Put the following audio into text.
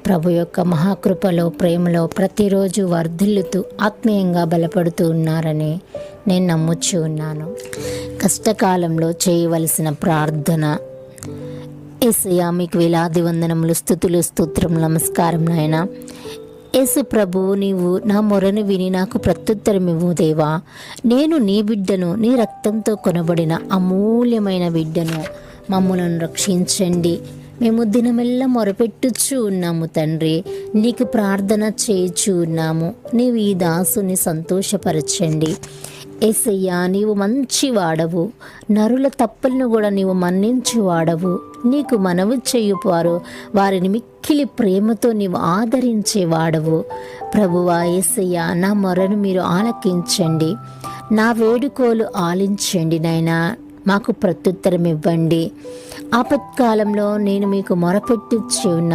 ప్రభు యొక్క మహాకృపలో ప్రేమలో ప్రతిరోజు వర్ధిల్లుతూ ఆత్మీయంగా బలపడుతూ ఉన్నారని నేను నమ్ముచూ ఉన్నాను. కష్టకాలంలో చేయవలసిన ప్రార్థన. యేసయ్యా, మీకు వేలాది వందనములు, స్తుతులు, స్తోత్రం, నమస్కారం నాయన. యేసు ప్రభువు, నీవు నా మొరను విని నాకు ప్రత్యుత్తరం ఇవ్వు దేవా. నేను నీ బిడ్డను, నీ రక్తంతో కొనబడిన అమూల్యమైన బిడ్డను. మమ్మలను రక్షించండి. మేము దినమెల్లా మొరపెట్టుచూ ఉన్నాము తండ్రి. నీకు ప్రార్థన చేయుచూ ఉన్నాము. నీవు ఈ దాసుని సంతోషపరచండి. యేసయ్యా, నీవు మంచి వాడవు. నరుల తప్పులను కూడా నీవు మన్నించి వాడవు. నీకు మనవి చేయువారు వారిని మిక్కిలి ప్రేమతో నీవు ఆదరించే వాడవు. ప్రభువా యేసయ్యా, నా మొరను మీరు ఆలకించండి. నా వేడుకోలు ఆలించండి నాయనా. మాకు ప్రత్యుత్తరం ఇవ్వండి. ఆపత్కాలంలో నేను మీకు మొరపెట్టుచు ఉన్నాము.